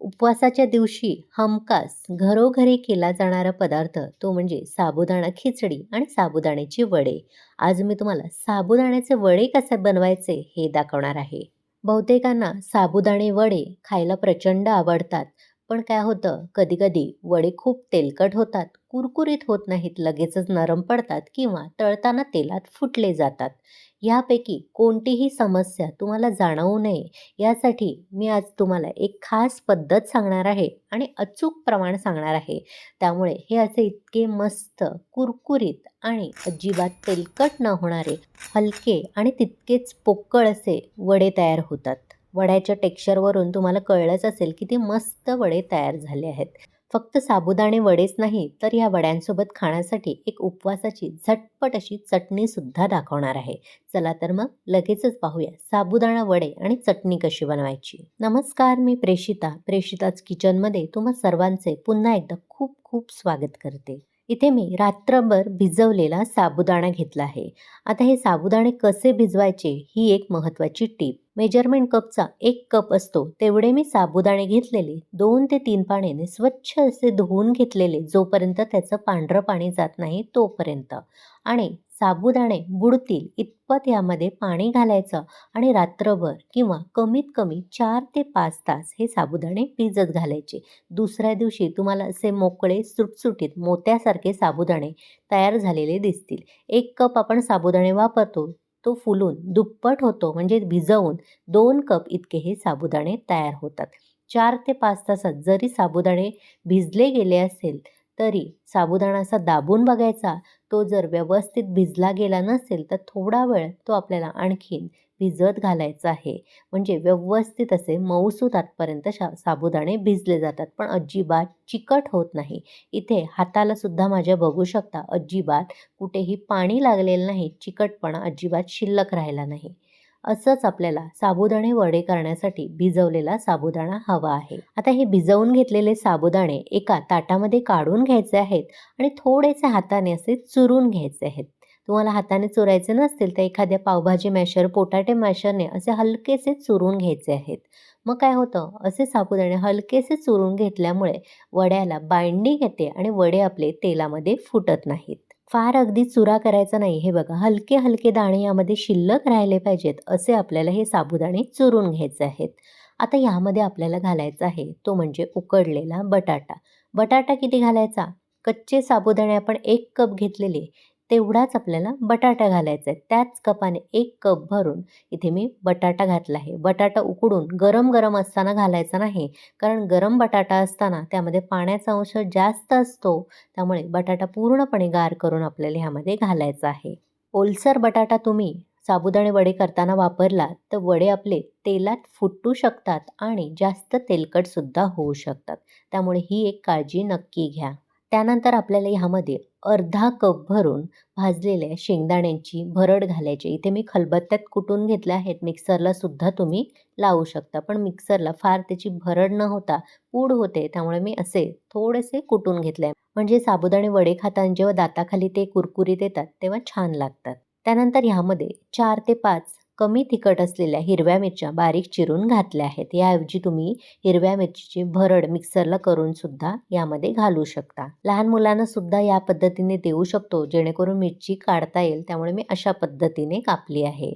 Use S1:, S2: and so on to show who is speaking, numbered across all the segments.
S1: उपवासाच्या दिवशी हमखास घरोघरी केला जाणारा पदार्थ तो म्हणजे साबुदाणा खिचडी आणि साबुदाण्याचे वडे. आज मी तुम्हाला साबुदाण्याचे वडे कसे बनवायचे हे दाखवणार आहे. बहुतेकांना साबुदाणे वडे खायला प्रचंड आवडतात. पण काय होतं, कधी-कधी वडे खूप तेलकट होतात, कुरकुरीत होत नाहीत, लगेचच नरम पडतात किंवा तळताना तेलात फुटले जातात. यापैकी कोणतीही समस्या तुम्हाला जाणवू नये यासाठी मी आज तुम्हाला एक खास पद्धत सांगणार आहे आणि अचूक प्रमाण सांगणार आहे. त्यामुळे हे असे इतके मस्त, कुरकुरीत आणि अजिबात तेलकट न होणारे हलके आणि तितकेच पोकळ असे वडे तयार होतात. वड्याच्या टेक्स्चरवरून तुम्हाला कळलंच असेल की ते मस्त वडे तयार झाले आहेत. फक्त साबुदाणे वडेच नाही, तर या वड्यांसोबत खाण्यासाठी एक उपवासाची झटपट अशी चटणीसुद्धा दाखवणार आहे. चला तर मग लगेचच पाहूया साबुदाणा वडे आणि चटणी कशी बनवायची. नमस्कार, मी प्रेषिताच किचनमध्ये तुम्हा सर्वांचे पुन्हा एकदा खूप खूप स्वागत करते. इथे मी रात्रभर भिजवलेला साबुदाणा घेतला आहे. आता हे साबुदाणे कसे भिजवायचे ही एक महत्त्वाची टीप. मेजरमेंट कपचा 1 कप असतो तेवढे मी साबुदाणे घेतलेले 2 ते 3 पाण्याने स्वच्छ असे धुवून घेतलेले, जोपर्यंत त्याचं पांढरं पाणी जात नाही तोपर्यंत. आणि साबुदाणे बुडतील इतपत यामध्ये पाणी घालायचं आणि रात्रभर किंवा कमीत कमी 4 ते 5 तास हे साबुदाणे भिजत घालायचे. दुसऱ्या दिवशी तुम्हाला असे मोकळे सुटसुटीत मोत्यासारखे साबुदाणे तयार झालेले दिसतील. 1 कप आपण साबुदाणे वापरतो, तो फुलून दुप्पट होतो, म्हणजे भिजवून 2 कप इतके हे साबुदाणे तयार होतात. 4 ते 5 तासात जरी साबुदाणे भिजले गेले असेल तरी साबुदाणा असा दाबून बघायचा. तो जर व्यवस्थित भिजला गेला नसेल तर थोडा वेळ तो आपल्याला आणखीन भिजत घालायचा आहे. म्हणजे व्यवस्थित असे मऊसूत आतपर्यंत साबुदाणे भिजले जातात, पण अजिबात चिकट होत नाही. इथे हाताला सुद्धा माझ्या बघू शकता, अजिबात कुठेही पाणी लागलेलं नाही, चिकटपणा अजिबात शिल्लक राहिला नाही. असंच आपल्याला साबुदाणे वडे करण्यासाठी भिजवलेला साबुदाणा हवा आहे. आता हे भिजवून घेतलेले साबुदाणे एका ताटामध्ये काढून घ्यायचे आहेत आणि थोडेसे हाताने असे चुरून घ्यायचे आहेत. तुम्हाला हाताने चुरायचे नसतील तर एखाद्या पावभाजी मॅशर, पोटॅटो मॅशरने असे हलकेसे चुरून घ्यायचे आहेत. मग काय होतं, असे साबुदाणे हलकेसे चुरून घेतल्यामुळे वड्याला बाइंडिंग येते आणि वडे आपले तेलामध्ये फुटत नाहीत. फार अगदी चुरा करायचा नाही. हे बघा, हलके हलके दाणे यामध्ये शिल्लक राहिले पाहिजेत असे आपल्याला हे साबुदाणे चुरून घ्यायचे आहेत. आता यामध्ये आपल्याला घालायचा आहे तो म्हणजे उकडलेला बटाटा. बटाटा किती घालायचा? कच्चे साबुदाणे आपण 1 कप घेतलेले तेवढाच आपल्याला बटाटा घालायचा आहे. त्याच कपाने 1 कप भरून इथे मी बटाटा घातला आहे. बटाटा उकडून गरम गरम असताना घालायचा नाही, कारण गरम बटाटा असताना त्यामध्ये पाण्याचा अंश जास्त असतो. त्यामुळे बटाटा पूर्णपणे गार करून आपल्याला ह्यामध्ये घालायचा आहे. ओलसर बटाटा तुम्ही साबुदाणे वडे करताना वापरला तर वडे आपले तेलात फुटू शकतात आणि जास्त तेलकटसुद्धा होऊ शकतात. त्यामुळे ही एक काळजी नक्की घ्या. त्यानंतर आपल्याला ह्यामध्ये अर्धा कप भरून भाजलेल्या शेंगदाण्यांची भरड घालायची. इथे मी खलबत्त्यात कुटून घेतल्या आहेत. मिक्सरला सुद्धा तुम्ही लावू शकता, पण मिक्सरला फार त्याची भरड न होता पूड होते, त्यामुळे मी असे थोडेसे कुटून घेतले. म्हणजे साबुदाणे वडे खाताना जेव्हा दाताखाली ते कुरकुरीत येतात तेव्हा छान लागतात. त्यानंतर ह्यामध्ये 4 ते 5 कमी तिखट असलेल्या हिरव्या मिरच्या बारीक चिरून घातल्या आहेत. याऐवजी तुम्ही हिरव्या मिरचीची भरड मिक्सरला करून सुद्धा यामध्ये घालू शकता. लहान मुलांना सुद्धा या पद्धतीने देऊ शकतो, जेणेकरून मिरची काढता येईल. त्यामुळे मी अशा पद्धतीने कापली आहे.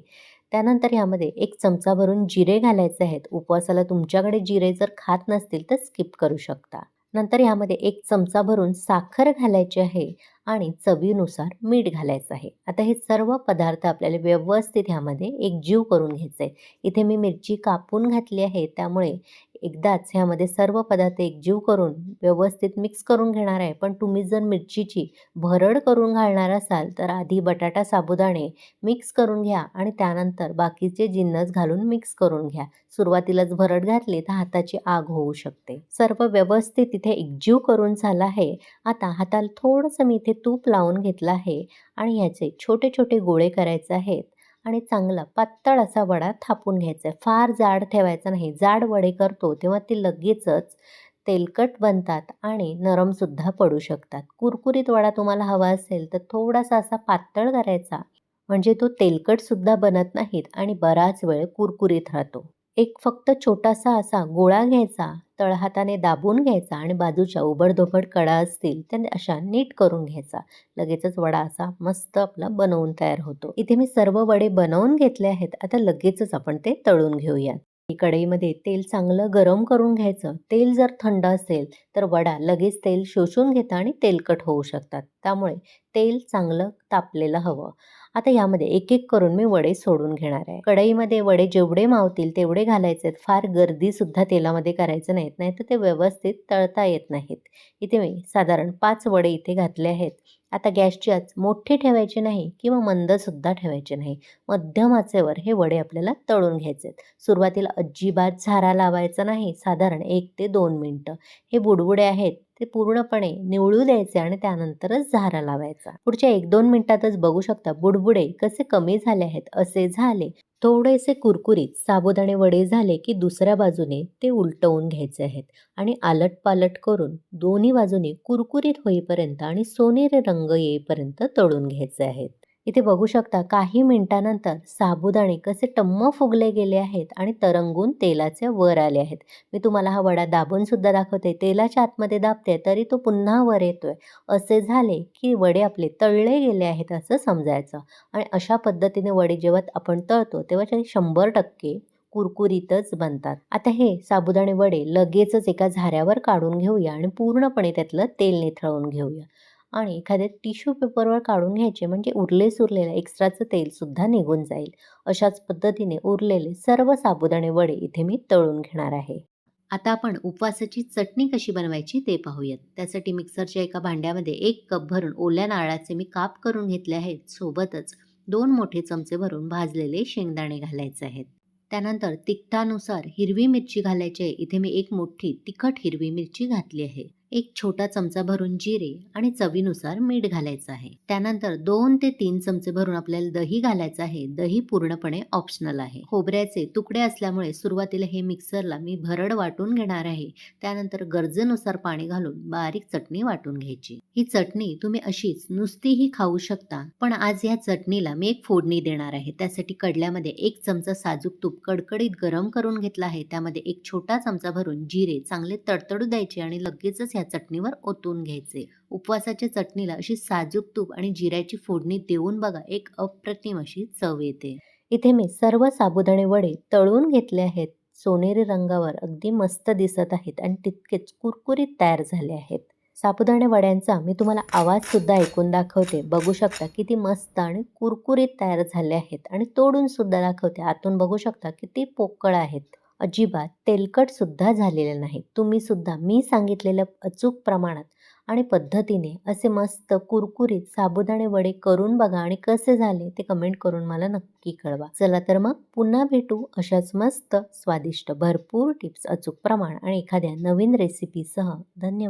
S1: त्यानंतर यामध्ये 1 चमचा भरून जिरे घालायचे आहेत. उपवासाला तुमच्याकडे जिरे जर खात नसतील तर स्किप करू शकता. नंतर यामध्ये 1 चमचा भरून साखर घालायची आहे आणि चवीनुसार मीठ घालायचं आहे. आता हे सर्व पदार्थ आपल्याला व्यवस्थित ह्यामध्ये एकजीव करून घ्यायचे आहे. इथे मी मिरची कापून घातली आहे, त्यामुळे एकदाच ह्यामध्ये सर्व पदार्थ एकजीव करून व्यवस्थित मिक्स करून घेणार आहे. पण तुम्ही जर मिरचीची भरड करून घालणार असाल तर आधी बटाटा साबुदाणे मिक्स करून घ्या आणि त्यानंतर बाकीचे जिन्नस घालून मिक्स करून घ्या. सुरुवातीलाच भरड घातली तर हाताची आग होऊ शकते. सर्व व्यवस्थित इथे एकजीव करून झालं आहे. आता हाताला थोडंसं मी इथे तूप लावून घेतलं आहे आणि ह्याचे छोटे छोटे गोळे करायचे आहेत आणि चांगला पातळ असा वडा थापून घ्यायचा आहे. फार जाड ठेवायचा नाही. जाड वडे करतो तेव्हा ते लगेचच तेलकट बनतात आणि नरमसुद्धा पडू शकतात. कुरकुरीत वडा तुम्हाला हवा असेल तर थोडासा असा पातळ करायचा, म्हणजे तो तेलकटसुद्धा बनत नाहीत आणि बराच वेळ कुरकुरीत राहतो. एक फक्त छोटासा असा गोळा घ्यायचा, तळहाताने दाबून घ्यायचा आणि बाजूच्या उबड-धोबड कडा असतील त्या अशा नीट करून घ्यायचा. लगेचच वडा असा मस्त आपला बनवून तयार होतो. इथे मी सर्व वडे बनवून घेतले आहेत. आता लगेचच आपण ते तळून घेऊयात. कढईमध्ये तेल चांगलं गरम करून घ्यायचं. तेल जर थंड असेल तर वडा लगेच तेल शोषून घेतात आणि तेलकट होऊ शकतात. त्यामुळे तेल चांगलं तापलेलं हवं. आता यामध्ये एक-एक करून मी वडे सोडून घेणार आहे. कढईमध्ये वडे जेवढे मावतील तेवढे घालायचे आहेत. फार गर्दीसुद्धा तेलामध्ये करायचं नाहीत, नाहीतर ते व्यवस्थित तळता येत नाहीत. इथे मी साधारण 5 वडे इथे घातले आहेत. आता गॅसची आच मोठी ठेवायची नाही किंवा मंदसुद्धा ठेवायची नाही. मध्यम आचेवर हे वडे आपल्याला तळून घ्यायचे आहेत. सुरुवातीला अजिबात झारा लावायचा नाही. साधारण 1 ते 2 मिनिटं. हे बुडबुडे आहेत ते पूर्णपणे निवळू द्यायचे आणि त्यानंतरच झारा लावायचा. पुढच्या 1-2 मिनिटातच बघू शकता बुडबुडे कसे कमी झाले आहेत. असे झाले थोडेसे कुरकुरीत साबुदाणे वडे झाले की दुसऱ्या बाजूने ते उलटवून घ्यायचे आहेत आणि आलट-पालट करून दोन्ही बाजूने कुरकुरीत होईपर्यंत आणि सोनेरी रंग येईपर्यंत तळून घ्यायचे आहेत. इथे बघू शकता काही मिनिटानंतर साबुदाणे कसे टम्म फुगले गेले आहेत आणि तरंगून तेलाच्या वर आले आहेत. मी तुम्हाला हा वडा दाबून सुद्धा दाखवते. तेलाच्या आतमध्ये दाबते तरी तो पुन्हा वर येतोय. असे झाले की वडे आपले तळले गेले आहेत असं समजायचं आणि अशा पद्धतीने वडे जेव्हा आपण तळतो तेव्हा ते 100% कुरकुरीतच बनतात. आता हे साबुदाणे वडे लगेचच एका झाऱ्यावर काढून घेऊया आणि पूर्णपणे त्यातलं तेल निथळून घेऊया. आणि एखाद्या टिश्यू पेपरवर काढून घ्यायचे म्हणजे उरलेसुरलेलं एक्स्ट्राचं तेलसुद्धा निघून जाईल. अशाच पद्धतीने उरलेले सर्व साबुदाणे वडे इथे मी तळून घेणार आहे. आता आपण उपवासाची चटणी कशी बनवायची ते पाहूयात. त्यासाठी मिक्सरच्या एका भांड्यामध्ये 1 कप भरून ओल्या नारळाचे मी काप करून घेतले आहेत. सोबतच 2 मोठे चमचे भरून भाजलेले शेंगदाणे घालायचे आहेत. त्यानंतर तिखटानुसार हिरवी मिरची घालायची आहे. इथे मी 1 मोठी तिखट हिरवी मिरची घातली आहे. 1 छोटा चमचा भरून जिरे आणि चवीनुसार मीठ घालायचं आहे. त्यानंतर 2 ते 3 चमचे भरून आपल्याला दही घालायचं आहे. दही पूर्णपणे ऑप्शनल आहे. खोबऱ्याचे तुकडे असल्यामुळे सुरुवातीला हे मिक्सरला मी भरड वाटून घेणार आहे. त्यानंतर गरजेनुसार पाणी घालून बारीक चटणी वाटून घ्यायची. ही चटणी तुम्ही अशीच नुसतीही खाऊ शकता. पण आज या चटणीला मी एक फोडणी देणार आहे. त्यासाठी कढल्यामध्ये 1 चमचा साजूक तूप कडकडीत गरम करून घेतला आहे. त्यामध्ये 1 छोटा चमचा भरून जिरे चांगले तडतडू द्यायचे आणि लगेचच ह्या चटणीवर ओतून घ्यायचे. उपवासाच्या चटणीला अशी साजूक तूप आणि जिऱ्याची फोडणी देऊन बघा एक अप्रतिम अशी चव येते. इथे मी सर्व साबुदाणे वडे तळून घेतले आहेत. सोनेरी रंगावर अगदी मस्त दिसत आहेत आणि तितकेच कुरकुरीत तयार झाले आहेत. साबुदाणे वड्यांचा मी तुम्हाला आवाजसुद्धा ऐकून दाखवते. बघू शकता किती मस्त आणि कुरकुरीत तयार झाले आहेत आणि तोडून सुद्धा दाखवते. आतून बघू शकता किती पोकळ आहेत. अजिबात तेलकटसुद्धा झालेले नाहीत. तुम्ही सुद्धा मी सांगितलेल्या अचूक प्रमाणात आणि पद्धतीने असे मस्त कुरकुरीत साबुदाणे वडे करून बघा आणि कसे झाले ते कमेंट करून मला नक्की कळवा. चला तर मग पुन्हा भेटू अशाच मस्त स्वादिष्ट भरपूर टिप्स, अचूक प्रमाण आणि एखाद्या नवीन रेसिपीसह. धन्यवाद.